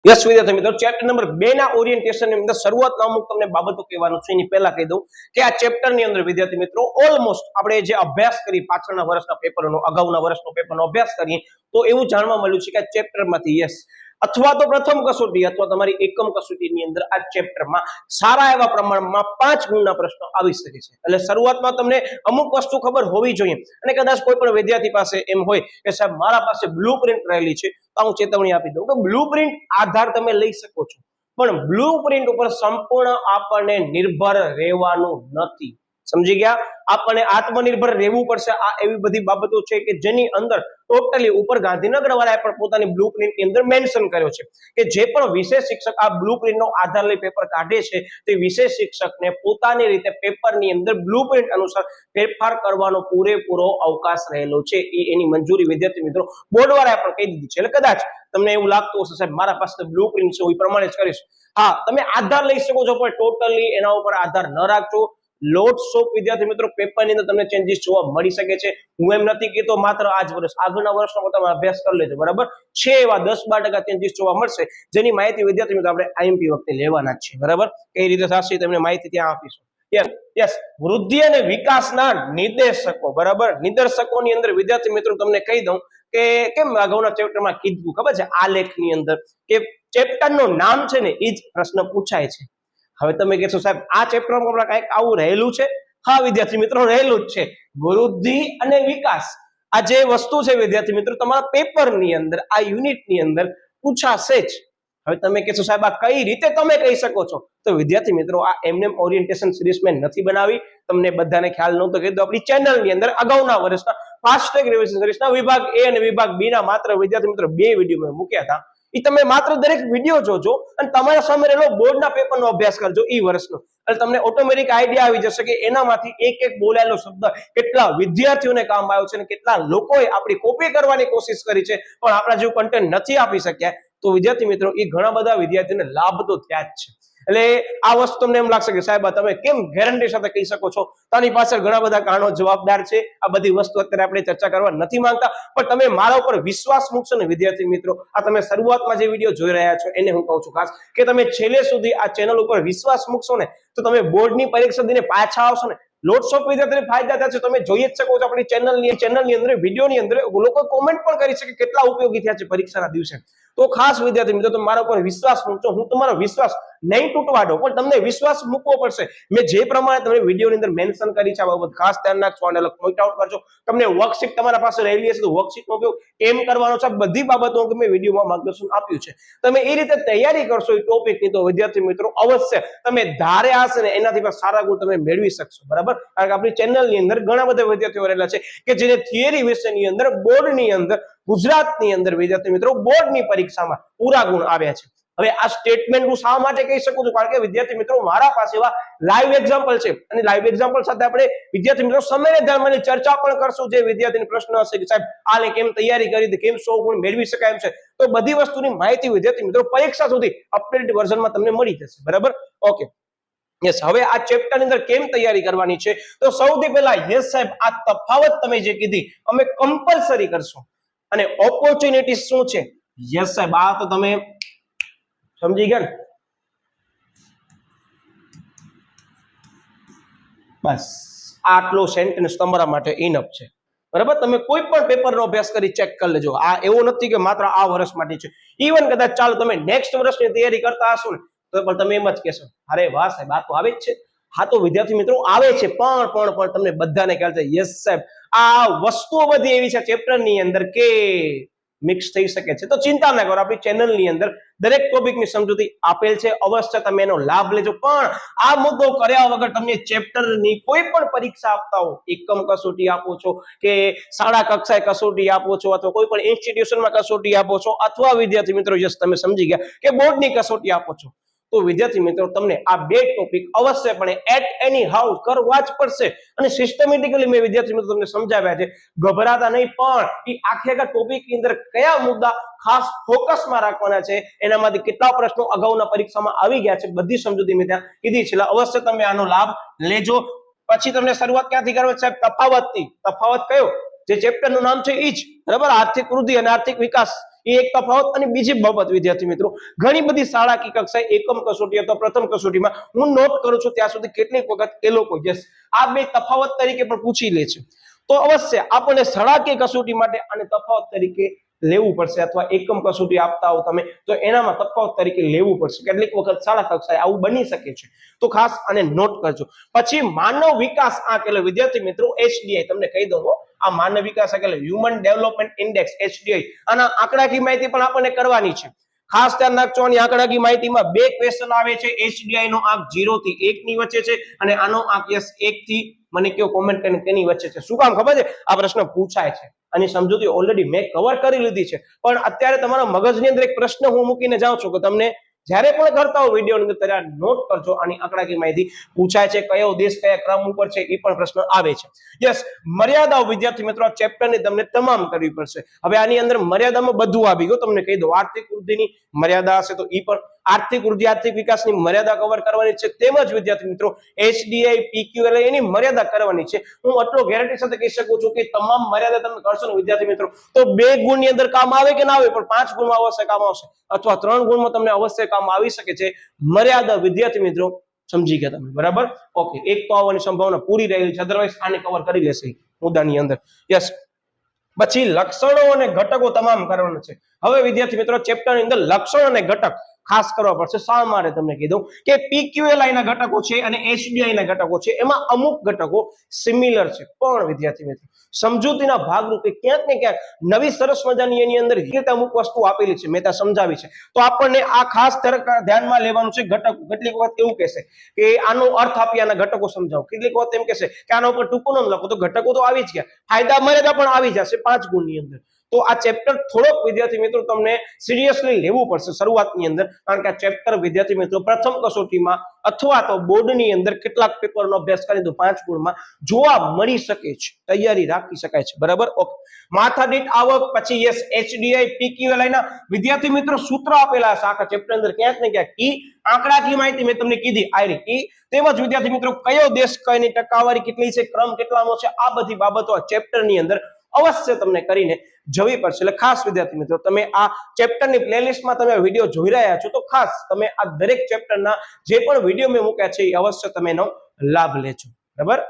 Yes વિદ્યાર્થી મિત્રો, chapter number 2 ના ઓરિએન્ટેશન ની અંદર શરૂઆતમાં અમુક તમને બાબતો કહેવાનું છે. એની પહેલા કહી દઉં કે આ ચેપ્ટર ની અંદર વિદ્યાર્થી મિત્રો ઓલમોસ્ટ આપણે જે અભ્યાસ કરી પાછળના વર્ષના પેપરનો, અગાઉના વર્ષનો પેપરનો અભ્યાસ કરીએ તો એવું જાણવા મળ્યું છે કે આ ચેપ્ટરમાંથી યસ અથવા તો પ્રથમ કસોટી અથવા તમારી એકમ કસોટીની અંદર આ ચેપ્ટરમાં સારા એવા પ્રમાણમાં 5 ગુણના પ્રશ્નો આવી શકે છે. એટલે શરૂઆતમાં તમને અમુક વસ્તુ ખબર હોવી જોઈએ અને કદાચ કોઈ પણ વિદ્યાર્થી પાસે એમ હોય કે સાહેબ મારા પાસે બ્લુપ્રિન્ટ રહેલી છે, તો હું ચેતવણી આપી દઉં કે બ્લુપ્રિન્ટ આધાર તમે લઈ શકો છો, પણ બ્લુપ્રિન્ટ ઉપર સંપૂર્ણ આપણને નિર્ભર રહેવાનું નથી. સમજી ગયા? આપણને આત્મનિર્ભર રહેવું પડશે. આ એવી બધી બાબતો છે કે જેની અંદર ટોટલી ઉપર ગાંધીનગર વાળાએ પણ પોતાની બ્લુપ્રિન્ટની અંદર મેન્શન કર્યો છે કે જે પણ વિશેષ શિક્ષક આ બ્લુપ્રિન્ટનો આધાર લઈ પેપર કાઢે છે તે વિશેષ શિક્ષકને પોતાની રીતે પેપરની અંદર બ્લુપ્રિન્ટ અનુસાર ફેરફાર કરવાનો પૂરેપૂરો અવકાશ રહેલો છે. એની મંજૂરી વિદ્યાર્થી મિત્રો બોર્ડ વાળાએ પણ કહી દીધી છે. એટલે કદાચ તમને એવું લાગતું હશે સાહેબ મારા પાસે બ્લુપ્રિન્ટ છે હું એ પ્રમાણે જ કરીશ, હા તમે આધાર લઈ શકો છો, પણ ટોટલી એના ઉપર આધાર ન રાખજો. લોટ્સ ઓફ વિદ્યાર્થી મિત્રો પેપરની અંદર તમને ચેન્જીસ જોવા મળી શકે છે. હું એમ નથી કહેતો માત્ર આજ વર્ષ, આગળના વર્ષનો તમે અભ્યાસ કરી લેજો, બરાબર છે. એવા 10-12% ચેન્જીસ જોવા મળશે જેની માહિતી વિદ્યાર્થી મિત્રો આપણે આઈએમપી વખતે લેવાના જ છે, બરાબર. કઈ રીતે થશે તમને માહિતી ત્યાં આપીશું. યસ, વૃદ્ધિ અને વિકાસના નિર્દેશકો, બરાબર. નિદર્શકોની અંદર વિદ્યાર્થી મિત્રો તમને કહી દઉં કે કેમ અગાઉના ચેપ્ટરમાં કીધું ખબર છે, આ લેખની અંદર કે ચેપ્ટરનું નામ છે ને એ જ પ્રશ્ન પૂછાય છે. હવે તમે કહેશો સાહેબ આ ચેપ્ટરમાં કંઈક આવું રહેલું છે? હા વિદ્યાર્થી મિત્રો રહેલું જ છે. વૃદ્ધિ અને વિકાસ આ જે વસ્તુ છે વિદ્યાર્થી મિત્રો તમારા પેપરની અંદર આ યુનિટની અંદર પૂછાશે જ. હવે તમે કહેશો સાહેબ આ કઈ રીતે તમે કહી શકો છો? તો વિદ્યાર્થી મિત્રો આ એમનેમ ઓરિએન્ટેશન સિરીઝ મેં નથી બનાવી, તમને બધાને ખ્યાલ નહોતો કીધું. આપણી ચેનલની અંદર અગાઉના વર્ષના ફાસ્ટ ટ્રેક રિવિઝન સિરીઝના વિભાગ A અને વિભાગ B ના માત્ર વિદ્યાર્થી મિત્રો 2 વિડીયો મેં મૂક્યા હતા. એ તમે માત્ર દરેક વિડીયો જોજો અને તમારા સામે રહેલો બોર્ડના પેપરનો અભ્યાસ કરજો એ વર્ષનો, એટલે તમને ઓટોમેટિક આઈડિયા આવી જશે કે એનામાંથી એક એક બોલાયેલો શબ્દ કેટલા વિદ્યાર્થીઓને કામ આવ્યો છે અને કેટલા લોકોએ આપણી કોપી કરવાની કોશિશ કરી છે પણ આપણા જેવું કન્ટેન્ટ નથી આપી શક્યા. તો વિદ્યાર્થી મિત્રો એ ઘણા બધા વિદ્યાર્થીઓને લાભ તો થયા જ છે. એટલે આ વસ્તુ તમને એમ લાગશે કે સાહેબ તમે કેમ ગેરંટી સાથે કહી શકો છો? તાની પાછળ ઘણા બધા કારણો જવાબદાર છે. આ બધી વસ્તુ અત્યારે આપણે ચર્ચા કરવા નથી માંગતા, પણ તમે મારા ઉપર વિશ્વાસ મૂકશો ને વિદ્યાર્થી મિત્રો, આ તમે શરૂઆતમાં જે વિડીયો જોઈ રહ્યા છો એને હું કહું છું ખાસ કે તમે છેલ્લે સુધી આ ચેનલ ઉપર વિશ્વાસ મૂકશો ને તો તમે બોર્ડની પરીક્ષા દઈને પાછા આવશો ને લોટ્સ ઓફ વિદ્યાર્થીઓને ફાયદા થશે. તમે જોઈ જ શકો છો આપણી ચેનલની અંદર વિડીયોની અંદર લોકો કોમેન્ટ પણ કરી છે કે કેટલા ઉપયોગી થયા છે પરીક્ષાના દિવસે. તો ખાસ વિદ્યાર્થી મિત્રો તમે મારા ઉપર વિશ્વાસ મૂકજો. હું તમારો વિશ્વાસ નહીં તૂટવા દો, પણ તમને વિશ્વાસ મૂકવો પડશે. મેં જે પ્રમાણે તમને વિડીયોની અંદર મેન્શન કરી છે આ બાબત ખાસ ધ્યાન રાખજો અને પોઈન્ટ આઉટ કરજો. તમને વર્કશીટ તમારા પાસે રહેલી હશે તો વર્કશીટનો ઉપયોગ કેમ કરવાનો છે બધી બાબતો મેં વિડીયોમાં માર્ગદર્શન આપ્યું છે. તમે એ રીતે તૈયારી કરશો એ ટોપિકની તો વિદ્યાર્થી મિત્રો અવશ્ય તમે ધારે હશે ને એનાથી પણ સારા ગુણ તમે મેળવી શકશો, બરાબર. કારણ કે આપણી ચેનલની અંદર ઘણા બધા વિદ્યાર્થીઓ રહેલા છે કે જેને થિયરી વિષયની અંદર બોર્ડની અંદર ગુજરાતની અંદર વિદ્યાર્થી મિત્રો બોર્ડની પરીક્ષામાં પૂરા ગુણ આવ્યા છે. હવે આ સ્ટેટમેન્ટ હું શા માટે કહી શકું છું? કારણ કે વિદ્યાર્થી મિત્રો મારા પાસે એવા લાઈવ એક્ઝામ્પલ છે અને લાઈવ એક્ઝામ્પલ સાથે આપણે વિદ્યાર્થી મિત્રો સમયને ધ્યાનમાં ચર્ચા પણ કરશું. જે વિદ્યાર્થીને પ્રશ્ન હશે કે સાહેબ આને કેમ તૈયારી કરી હતી, કેમ 100 ગુણ મેળવી શકાય એમ છે, તો બધી વસ્તુની માહિતી વિદ્યાર્થી મિત્રો પરીક્ષા સુધી અપડેટેડ વર્ઝનમાં તમને મળી જશે, બરાબર. ઓકે યસ, હવે આ ચેપ્ટરની અંદર કેમ તૈયારી કરવાની છે તો સૌથી પહેલા યસ સાહેબ આ તફાવત તમે જે કીધી અમે કમ્પલસરી કરશું. અને ઓપોર્ચ્યુનિટી શું છે? યસ સાહેબ આ તો તમે સમજી ગયા ને? બસ આટલો સેન્ટેન્સ તમારા માટે ઇનફ છે, બરાબર. તમે કોઈ પણ પેપરનો અભ્યાસ કરી ચેક કરી લેજો. આ એવું નથી કે માત્ર આ વર્ષ માટે છે. ઇવન કદાચ ચાલો તમે નેક્સ્ટ વર્ષની તૈયારી કરતા હશો ને તો પણ તમે એમ જ કહેશો અરે વાહ સાહેબ આ તો આવે જ છે. હા તો વિદ્યાર્થી મિત્રો આવે છે પણ તમને બધાને ખ્યાલ છે યસ સાહેબ આ વસ્તુઓ બધી એવી છે ચેપ્ટરની અંદર કે મિક્સ થઈ શકે છે. તો ચિંતા ના કરો, આપણી ચેનલની અંદર દરેક ટોપિકની સમજૂતી આપેલ છે. અવશ્ય તમે એનો લાભ લેજો. પણ આ મુદ્દો કર્યા વગર તમને ચેપ્ટરની કોઈ પણ પરીક્ષા આપતા હો, એકમ કસોટી આપો છો કે શાળા કક્ષાએ કસોટી આપો છો અથવા કોઈ પણ ઇન્સ્ટિટ્યુશનમાં કસોટી આપો છો અથવા વિદ્યાર્થી મિત્રો યસ તમે સમજી ગયા કે બોર્ડની કસોટી આપો છો, તો વિદ્યાર્થી મિત્રો તમને આ 2 ટોપિક અવશ્યપણે એટ એની હાઉ કરવા જ પડશે. અને સિસ્ટમેટિકલી મેં વિદ્યાર્થી મિત્રો તમને સમજાવ્યા છે, ગભરાતા નહીં. પણ એ આખે આખા ટોપિકની અંદર કયા મુદ્દા ખાસ ફોકસમાં રાખવાના છે, એનામાંથી કેટલા પ્રશ્નો અગાઉના પરીક્ષામાં આવી ગયા છે, બધી સમજૂતી મેં ત્યાં કીધી છે. અવશ્ય તમે આનો લાભ લેજો. પછી તમને શરૂઆત ક્યાંથી કરવાની સાહેબ? તફાવતથી. તફાવત કયો? જે ચેપ્ટરનું નામ છે ઈ જ, બરાબર. આર્થિક વૃદ્ધિ અને આર્થિક વિકાસ એ એક તફાવત. અને બીજી બાબત વિદ્યાર્થી મિત્રો, ઘણી બધી શાળાકીય કક્ષાએ એકમ કસોટી અથવા પ્રથમ કસોટીમાં હું નોટ કરું છું ત્યાં સુધી કેટલીક વખત એ લોકો આ બે તફાવત તરીકે પણ પૂછી લે છે. તો અવશ્ય આપણને શાળાકીય કસોટી માટે આને તફાવત તરીકે લેવું પડશે, અથવા એકમ કસોટી આપતા હો તમે તો એનામાં તફાવત તરીકે લેવું પડશે. કેટલીક વખત શાળા કક્ષાએ આવું બની શકે છે, તો ખાસ આને નોટ કરજો. પછી માનવ વિકાસ આંક એટલે વિદ્યાર્થી મિત્રો HDI તમને કહી દઉં, આ માનવ વિકાસ આંક એટલે હ્યુમન ડેવલપમેન્ટ ઇન્ડેક્સ HDI, આના આંકડાકીય માહિતી પણ આપણને કરવાની છે. ખાસ ધ્યાન રાખજો, આની આંકડાકીય માહિતીમાં બે ક્વેશ્ચન આવે છે. HDI નો આંક 0 થી 1 ની વચ્ચે છે અને આનો આંક 1 થી મને કયો કોમેન્ટ કરીને તેની વચ્ચે છે. શું કામ ખબર છે? આ પ્રશ્ન પૂછાય છે. આની સમજૂતી ઓલરેડી મેં કવર કરી લીધી છે, પણ અત્યારે તમારા મગજની અંદર એક પ્રશ્ન હું મૂકીને જાઉં છું કે તમને જ્યારે પણ કરતા હો વિડીયો ની અંદર ત્યારે નોટ કરજો. આની આંકડાકીય માહિતી પૂછાય છે, કયો દેશ કયા ક્રમ ઉપર છે એ પણ પ્રશ્ન આવે છે. યસ, મર્યાદાઓ વિદ્યાર્થી મિત્રો આ ચેપ્ટર ની તમને તમામ કરવી પડશે. હવે આની અંદર મર્યાદામાં બધું આવી ગયું. તમને કહી દઉં, આર્થિક વૃદ્ધિની મર્યાદા હશે તો એ પણ, આર્થિક વૃદ્ધિ આર્થિક વિકાસની મર્યાદા કવર કરવાની છે. તેમજ વિદ્યાર્થી મિત્રો HDI PQLA એની મર્યાદા કરવાની છે. હું આટલો ગેરંટી સાથે કહી શકું છું કે તમામ મર્યાદા તમે કરશો ને વિદ્યાર્થી મિત્રો તો 2 ગુણ ની અંદર કામ આવે કે ના આવે, પણ 5 ગુણમાં અવશ્ય કામ આવશે, અથવા 3 ગુણમાં તમને અવશ્ય કામ આવી શકે છે. મર્યાદા વિદ્યાર્થી મિત્રો સમજી ગયા તમે, બરાબર? ઓકે, એક તો આવવાની સંભાવના પૂરી રહેલી છે, અધરવાઇઝ આને કવર કરી લેશે મુદ્દાની અંદર. યસ, પછી લક્ષણો અને ઘટકો તમામ કરવાના છે. હવે વિદ્યાર્થી મિત્રો ચેપ્ટર ની અંદર લક્ષણ અને ઘટક ખાસ કરવા પડશે. શા માટે તમને કીધું કે PQLI ના ઘટકો છે અને HDI ના ઘટકો છે, એમાં અમુક ઘટકો સિમિલર છે, પણ વિદ્યાર્થી મિત્રો સમજૂતીના ભાગરૂપે ક્યાંક ને ક્યાંક નવી સરસ મજાની એની અંદર અમુક વસ્તુ આપેલી છે, મેં ત્યાં સમજાવી છે. તો આપણને આ ખાસ ધ્યાનમાં લેવાનું છે. ઘટકો કેટલીક વખત એવું કહેશે કે આનો અર્થ આપી આના ઘટકો સમજાવો, કેટલીક વખત એમ કહેશે કે આના ઉપર ટૂંકું નામ લખો, તો ઘટકો તો આવી જ ગયા, ફાયદા મર્યાદા પણ આવી જશે 5 ગુણની અંદર. તો આ ચેપ્ટર થોડોક વિદ્યાર્થી મિત્રો તમને સિરિયસલી લેવું પડશે શરૂઆતની અંદર, કારણ કે આ ચેપ્ટર વિદ્યાર્થી મિત્રો પ્રથમ કસોટીમાં અથવા તો બોર્ડની અંદર કેટલાક પેપરનો અભ્યાસ કરી તો 5 ગુણમાં જોવા મળી શકે છે, તૈયારી રાખી શકાય છે, બરાબર? ઓકે, માથાદીઠ આવક, પછી યસ HDI PQLI ના વિદ્યાર્થી મિત્રો સૂત્ર આપેલા છે આખા ચેપ્ટર અંદર ક્યાંક ને ક્યાંક. ઈ આંકડાકીય માહિતી મેં તમને કીધી આયરી, ઈ તેમજ વિદ્યાર્થી મિત્રો કયો દેશ કઈની ટકાવારી કેટલી છે, ક્રમ કેટલામો છે, આ બધી બાબતો આ ચેપ્ટરની અંદર અવશ્ય તમને કરીને જવી પડશે. એટલે ખાસ વિદ્યાર્થી મિત્રો તમે આ ચેપ્ટરની પ્લેલિસ્ટમાં તમે વિડીયો જોઈ રહ્યા છો તો ખાસ તમે આ દરેક ચેપ્ટરના જે પણ વિડીયો મેં મૂક્યા છે એ અવશ્ય તમે એનો લાભ લેજો, બરાબર?